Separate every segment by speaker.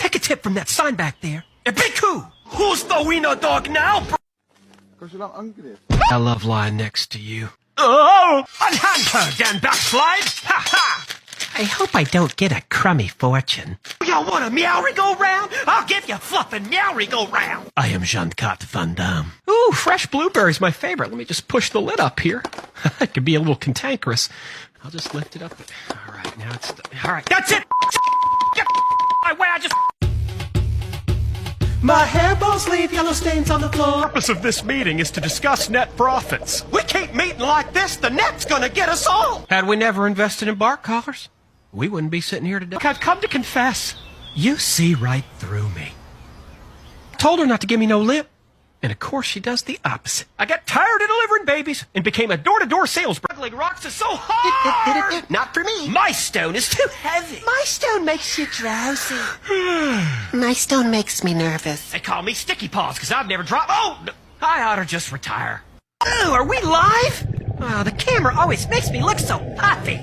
Speaker 1: take a tip from that sign back there. And be cool. Who's the wiener dog now? I love lying next to you. Oh! Unhand her, then backslide! Ha ha! I hope I don't get a crummy fortune. Y'all want a meow-re-go-round? I'll give you a fluffin' meow-re-go-round. I am Jean-Claude Van Damme. Ooh, fresh blueberries, my favorite. Let me just push the lid up here. It could be a little cantankerous. I'll just lift it up. All right, now it's... All right, that's it! Get away, I just... My hairballs leave yellow stains on the floor. The purpose of this meeting is to discuss net profits. We keep meeting like this, the net's gonna get us all. Had we never invested in bark collars, we wouldn't be sitting here today. Look, I've come to confess, you see right through me. Told her not to give me no lip, and of course she does the opposite. I got tired of delivering babies and became a door-to-door salesperson. Juggling rocks is so hard. Not for me. My stone is too heavy.
Speaker 2: My stone makes you drowsy. My stone makes me nervous.
Speaker 1: They call me Sticky Paws because I've never dropped... Oh, I ought to just retire. Oh, are we live? Oh, the camera always makes me look so puffy.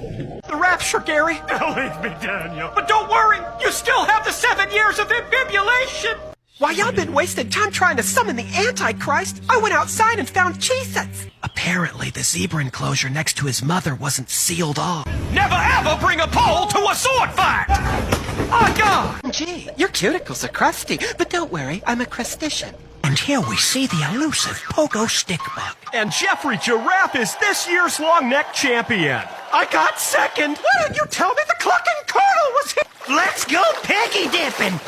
Speaker 1: The rapture, Gary. Don't leave me, Daniel. But don't worry, you still have the 7 years of imbibulation. While y'all been wasting time trying to summon the Antichrist, I went outside and found Cheez-Its. Apparently, the zebra enclosure next to his mother wasn't sealed off. Never ever bring a pole to a sword fight! Oh, God!
Speaker 2: Gee, your cuticles are crusty, but don't worry, I'm a crustacean.
Speaker 1: And here we see the elusive Pogo Stickbug. And Jeffrey Giraffe is this year's long neck champion. I got second. Why didn't you tell me the clucking colonel was here? Let's go piggy dipping.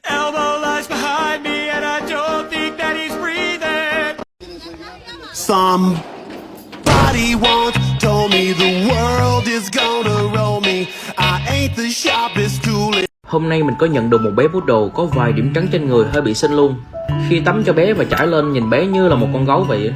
Speaker 1: Elmo lies behind me and I don't think that he's breathing.
Speaker 3: Somebody once told me the world is gonna roll me. I ain't the sharpest tool.
Speaker 4: Hôm nay mình có nhận được một bé poodle có vài điểm trắng trên người hơi bị xinh luôn. Khi tắm cho bé và trải lên nhìn bé như là một con gấu vậy.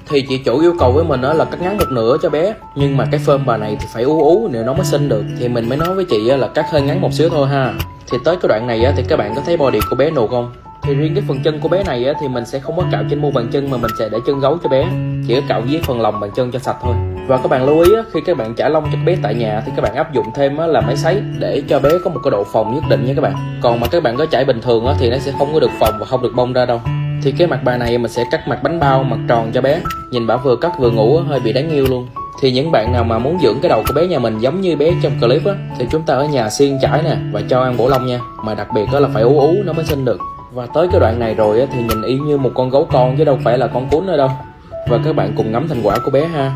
Speaker 4: Thì chị chủ yêu cầu với mình là cắt ngắn một nửa cho bé. Nhưng mà cái phơm bà này thì phải ú ú để nó mới xinh được. Thì mình mới nói với chị là cắt hơi ngắn một xíu thôi ha. Thì tới cái đoạn này thì các bạn có thấy body của bé nuột không? Thì riêng cái phần chân của bé này thì mình sẽ không có cạo trên mu bàn chân mà mình sẽ để chân gấu cho bé. Chỉ có cạo với phần lòng bàn chân cho sạch thôi. Và các bạn lưu ý khi các bạn chải lông cho bé tại nhà thì các bạn áp dụng thêm là máy sấy để cho bé có một cái độ phồng nhất định nha các bạn. Còn mà các bạn có chải bình thường thì nó sẽ không có được phồng và không được bong ra đâu. Thì cái mặt bà này mình sẽ cắt mặt bánh bao, mặt tròn cho bé. Nhìn bả vừa cắt vừa ngủ hơi bị đáng yêu luôn. Thì những bạn nào mà muốn dưỡng cái đầu của bé nhà mình giống như bé trong clip thì chúng ta ở nhà xiên chải nè và cho ăn bổ lông nha. Mà đặc biệt là phải ú ú nó mới sinh được. Và tới cái đoạn này rồi thì nhìn y như một con gấu con chứ đâu phải là con cún nữa đâu. Và các bạn cùng ngắm thành quả của bé ha.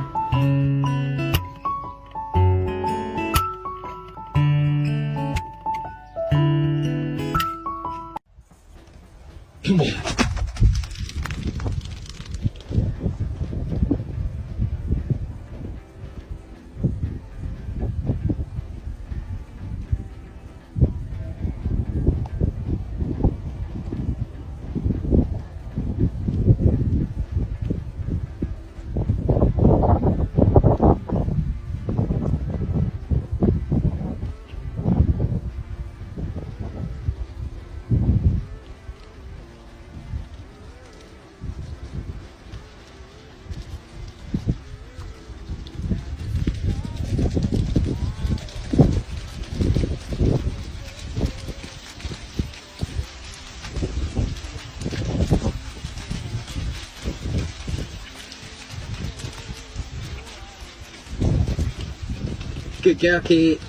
Speaker 4: Good girl, Kate.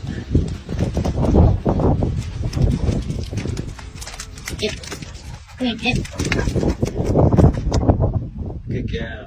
Speaker 4: Good girl.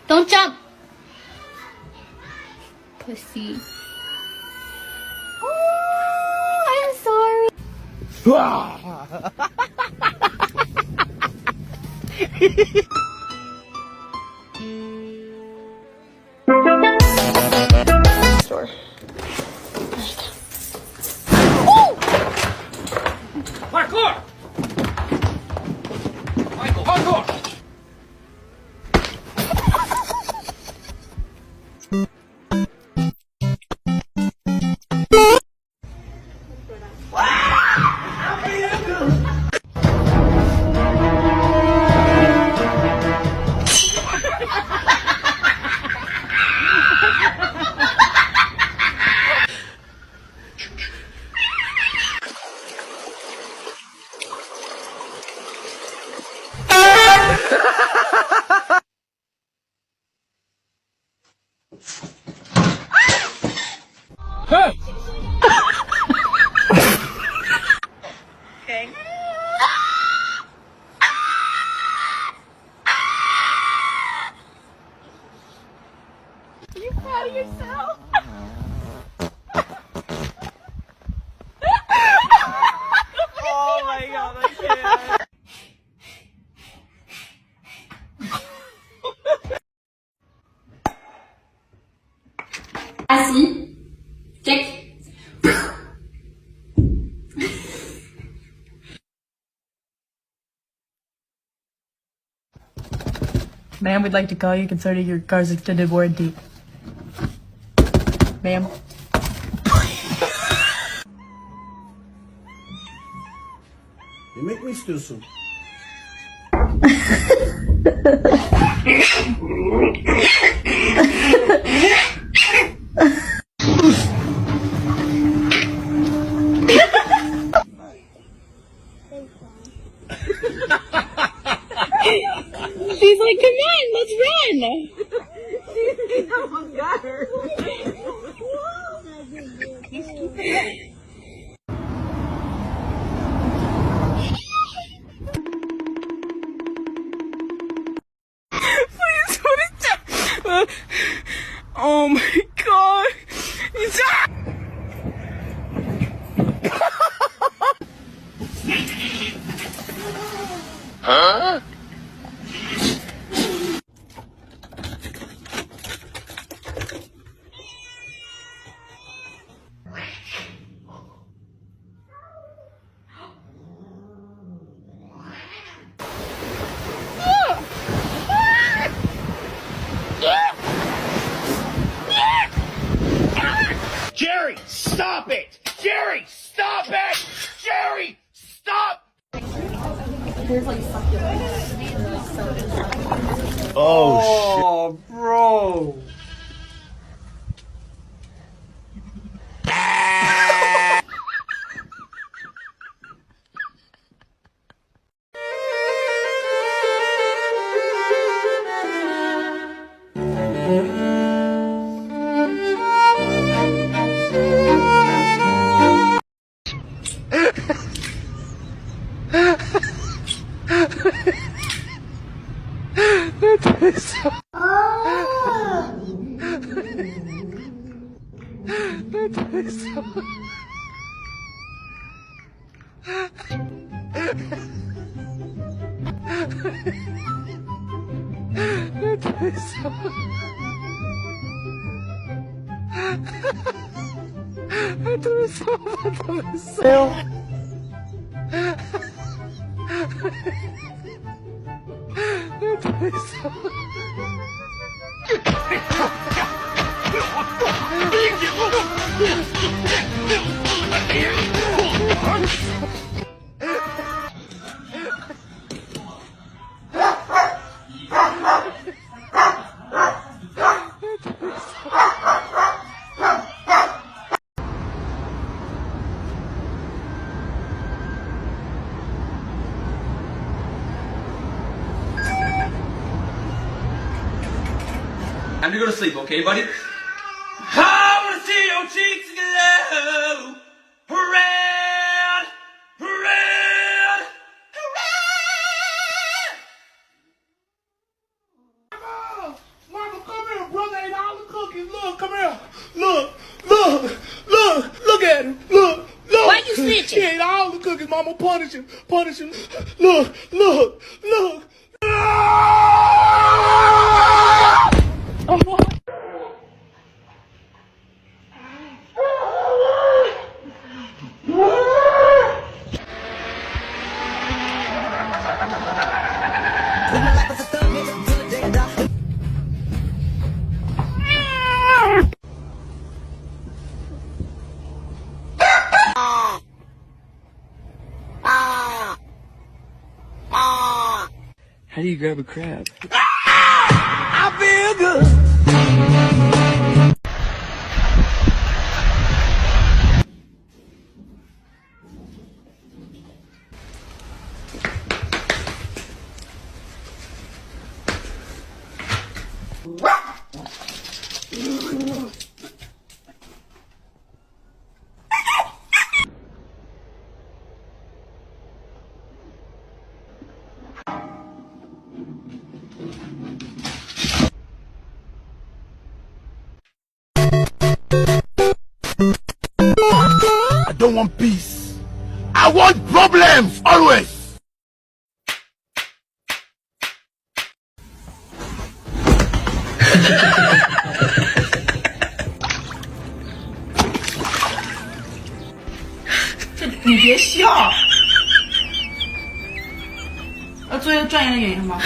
Speaker 5: Don't jump! Pussy. Oh, I'm sorry.
Speaker 1: Parkour! Michael, parkour!
Speaker 5: Assis. Check.
Speaker 6: Ma'am, we'd like to call you concerning your car's extended warranty. Ma'am.
Speaker 3: You make me still some.
Speaker 5: She's like, come on, let's run.
Speaker 6: Oh my god.
Speaker 1: Jerry, stop it! Jerry, stop it! Jerry, stop!
Speaker 3: Oh,
Speaker 1: bro.
Speaker 7: Time to go to sleep, okay, buddy? I wanna see your cheeks glow. Red, red, red.
Speaker 3: Mama, come here. Brother ate all the cookies. Look, come here. Look at him. Look.
Speaker 5: Why you snitching?
Speaker 3: He ate all the cookies. Mama, punish him. Look.
Speaker 7: How do you grab a crab?
Speaker 3: I feel good. I don't want peace. I want problems always.
Speaker 6: 这你别笑。作为专业的演员吗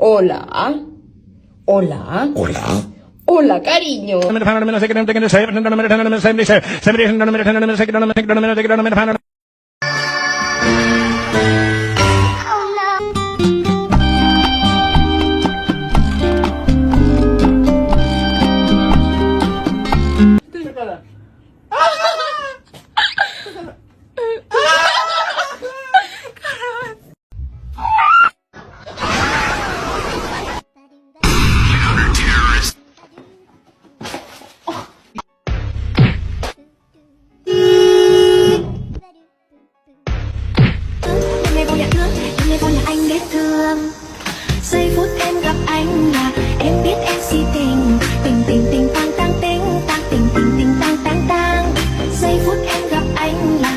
Speaker 6: ？Hola.
Speaker 5: Hola.
Speaker 3: Hola.
Speaker 5: Hola, cariño.
Speaker 8: Ngày vô nhà thương, ngày vô nhà anh biết thương. Giây phút em gặp anh là em biết em si tình. Tình tình tình tang tang tình tang tình tình tình tang tang tang. Giây phút em gặp anh là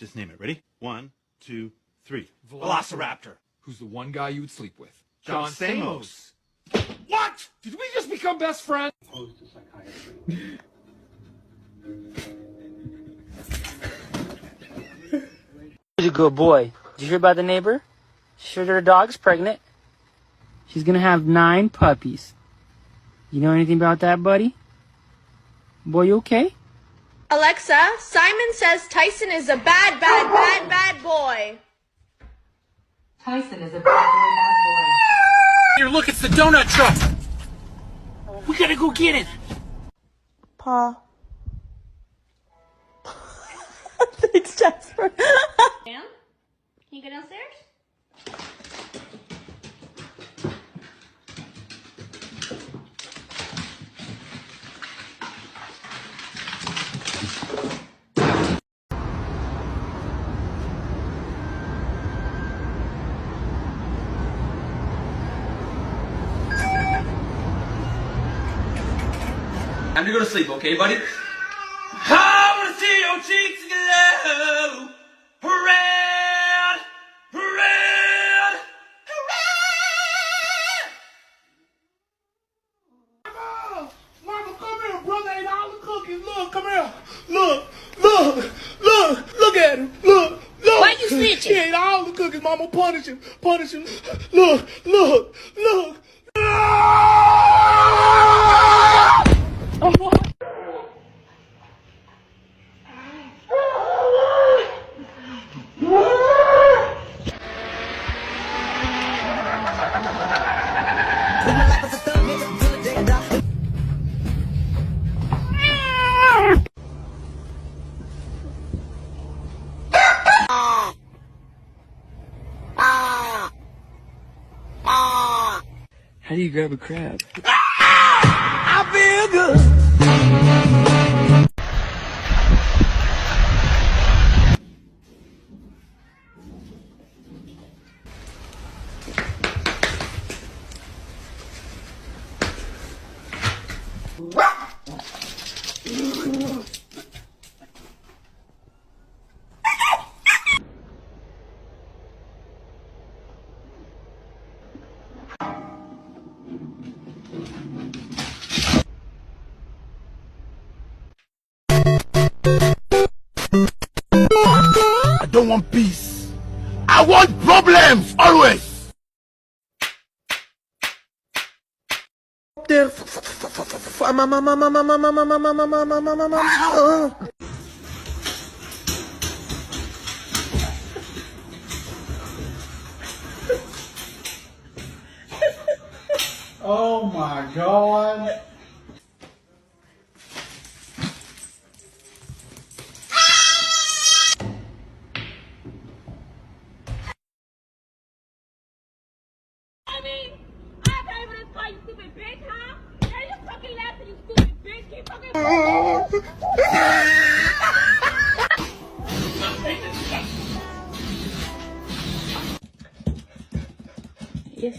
Speaker 9: Just name it. Ready? 1, 2, 3.
Speaker 10: Velociraptor. Who's the one guy you would sleep with?
Speaker 9: John Stamos.
Speaker 10: What? Did we just become best friends?
Speaker 11: He's a good boy. Did you hear about the neighbor? She heard her dog's pregnant. She's gonna have 9 puppies. You know anything about that, buddy? Boy, you okay?
Speaker 5: Alexa, Simon says Tyson is a bad boy.
Speaker 6: Tyson is a bad boy.
Speaker 1: Here, look, it's the donut truck. We gotta go get it.
Speaker 5: Pa. Thanks, Jasper.
Speaker 8: Can you go downstairs?
Speaker 7: Time to go to sleep, okay, buddy? I wanna see your cheeks glow. Red, red, red.
Speaker 10: Mama, come here. Brother ate all the cookies. Look, come here. Look at him. Look.
Speaker 5: Why you snitching?
Speaker 10: He ate all the cookies. Mama, punish him. Look.
Speaker 11: How do you grab a crab?
Speaker 10: I feel good. I don't want peace. I want problems always. There.
Speaker 12: Oh my God.
Speaker 5: Yes.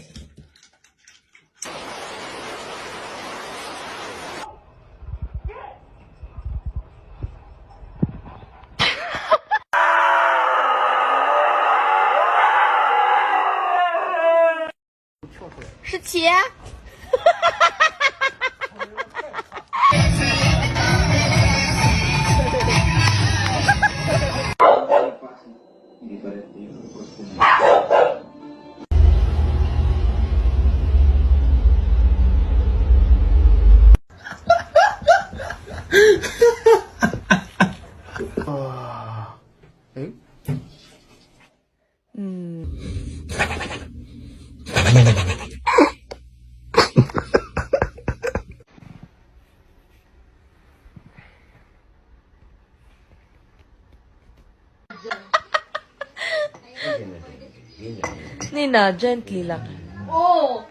Speaker 6: Nina, gently lang.
Speaker 5: Oh.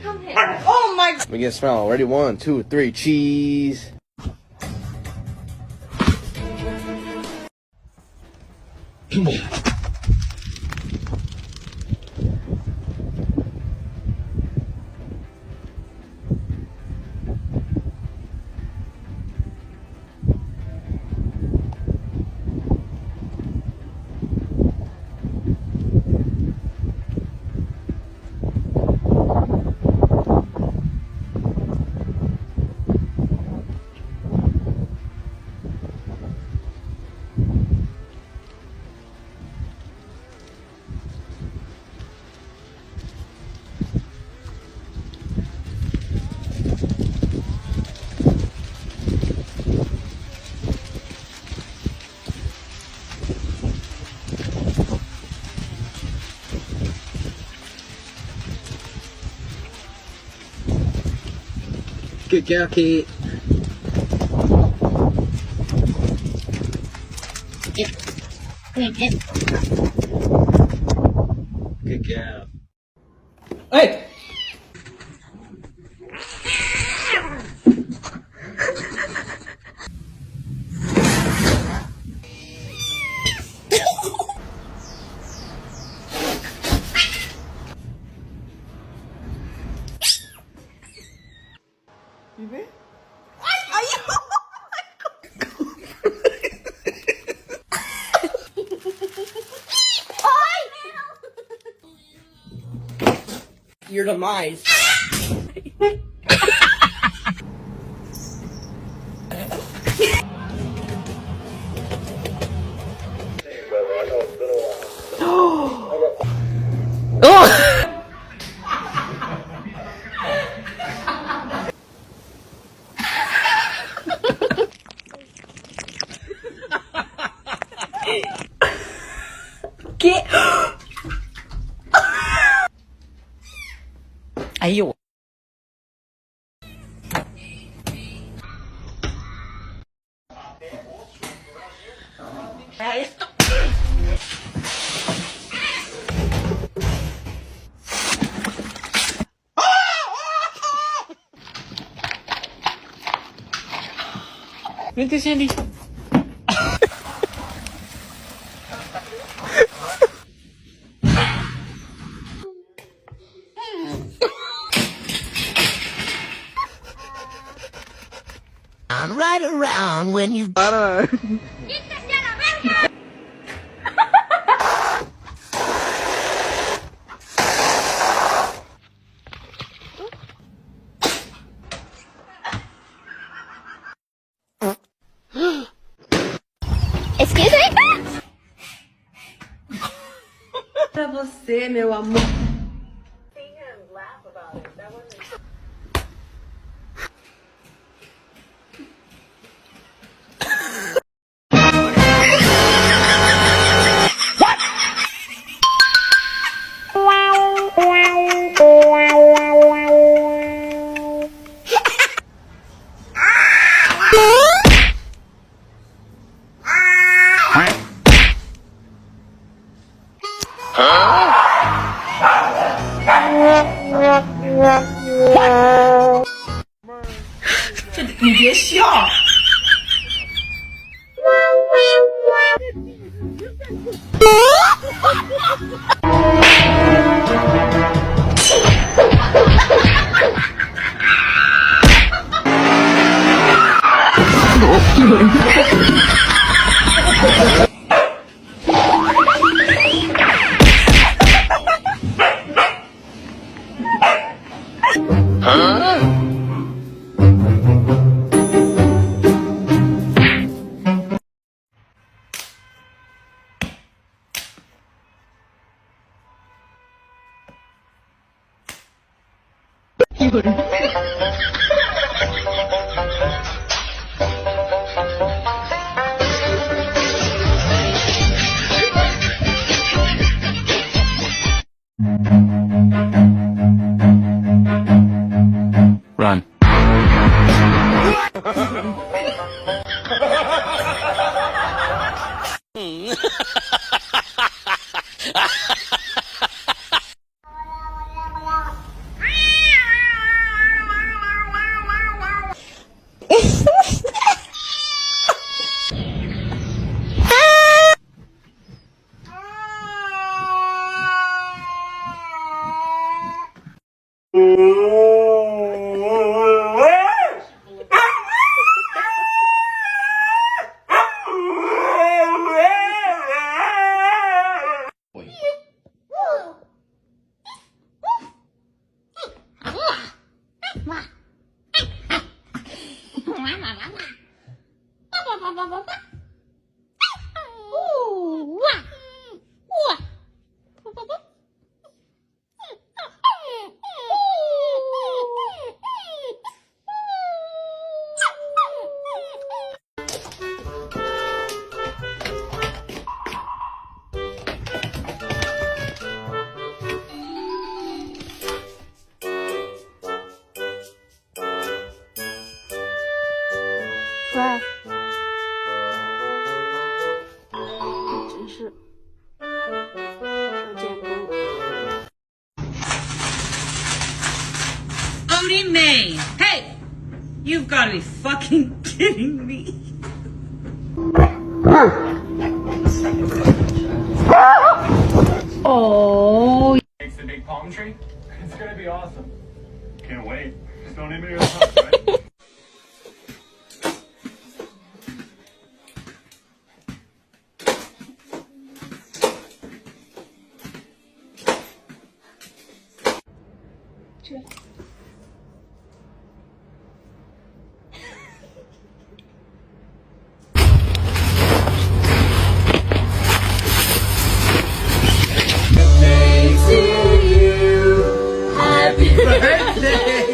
Speaker 5: Come here. Oh my.
Speaker 12: Let me get smell. Ready? 1, 2, 3. Cheese.
Speaker 4: Good girl, kid. Good girl. Hey!
Speaker 2: Your demise.
Speaker 6: ¿Qué? Ayú.
Speaker 2: Esto.
Speaker 6: Vente, Sandy.
Speaker 2: Right around when you.
Speaker 8: Excuse me?
Speaker 2: Pra você, meu amor.
Speaker 7: Run.
Speaker 13: Booty Maine. Hey! You've got to be fucking kidding me.
Speaker 6: Oh.
Speaker 14: Makes the big palm tree. It's gonna be awesome. Can't wait. Just don't leave me in the house, right?
Speaker 3: Happy birthday!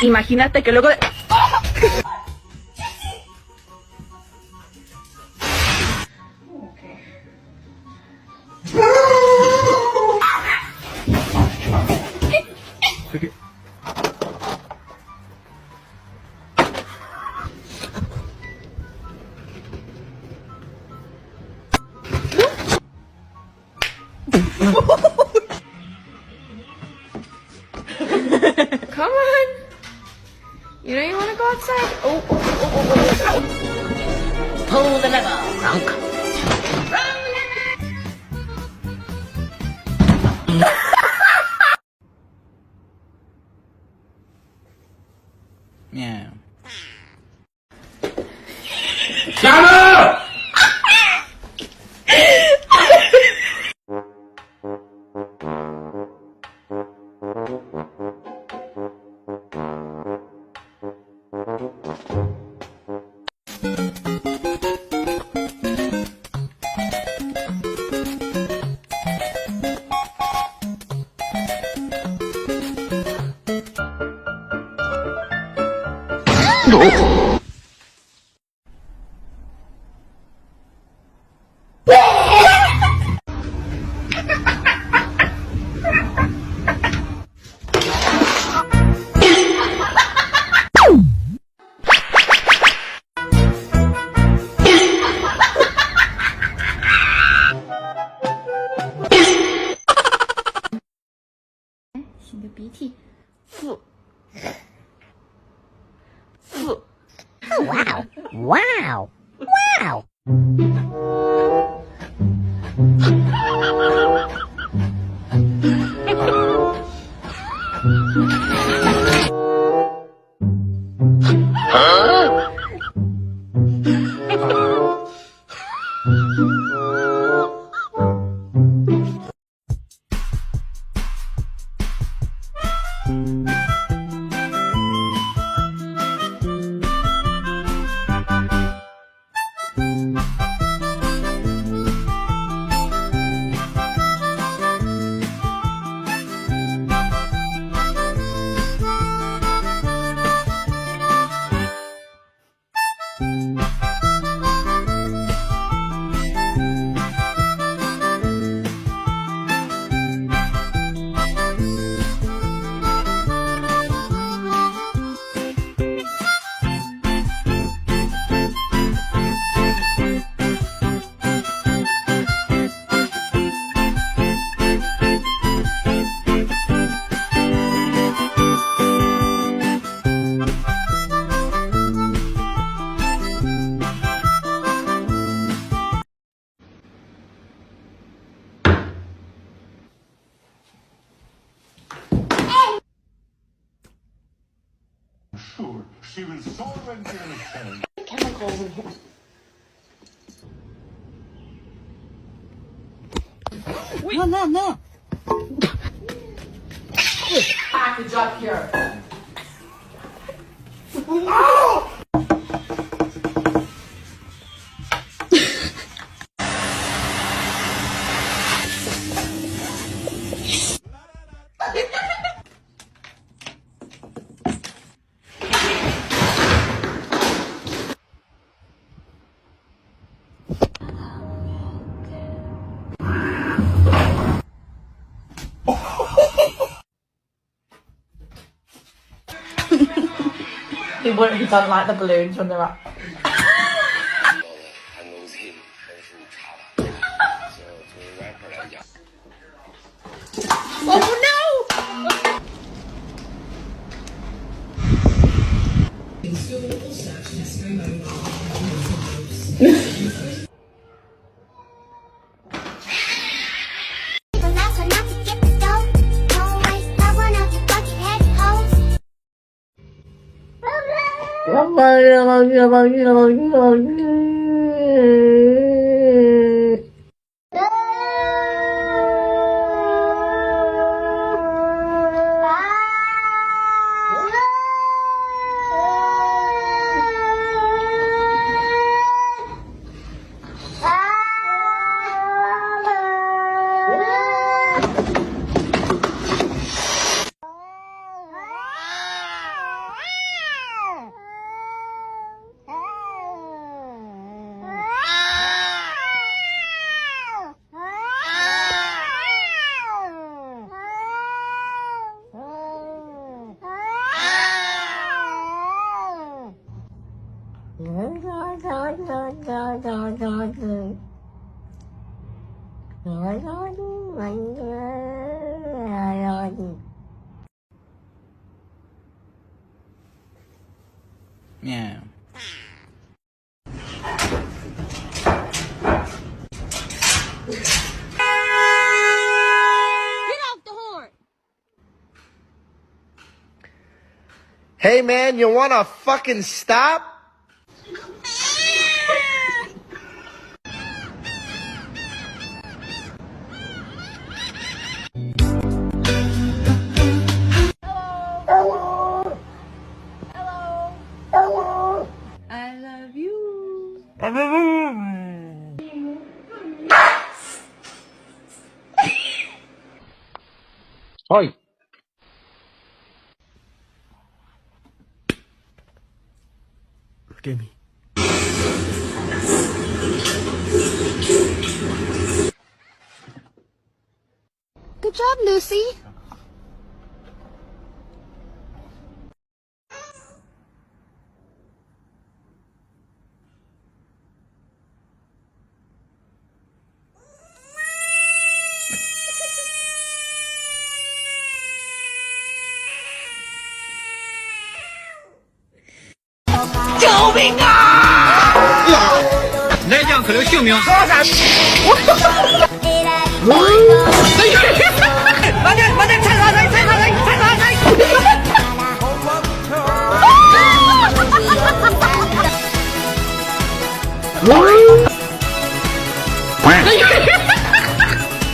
Speaker 6: Imagínate que luego de...
Speaker 5: Come on. You know you want to go outside? Oh.
Speaker 2: Pull the lever, Ronk.
Speaker 11: Meow.
Speaker 7: Shut
Speaker 2: Wow. Wow. Wow.
Speaker 10: Sure, she was so entertained.
Speaker 2: Chemicals in here.
Speaker 13: No.
Speaker 6: Package up here. He doesn't like the balloons when they're up.
Speaker 5: Oh no!
Speaker 11: Yeah.
Speaker 12: Hey man, you wanna fucking stop?
Speaker 13: I love you.
Speaker 4: Thôi.
Speaker 3: Look at me.
Speaker 2: Good job, Lucy.
Speaker 1: 救命啊！来将可留性命。说啥？慢点，慢点，踩他！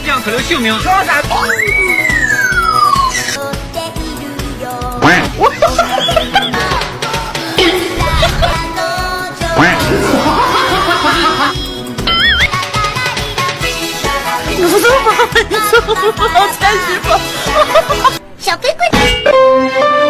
Speaker 1: 这样可留性命。说啥？
Speaker 8: 小龟龟。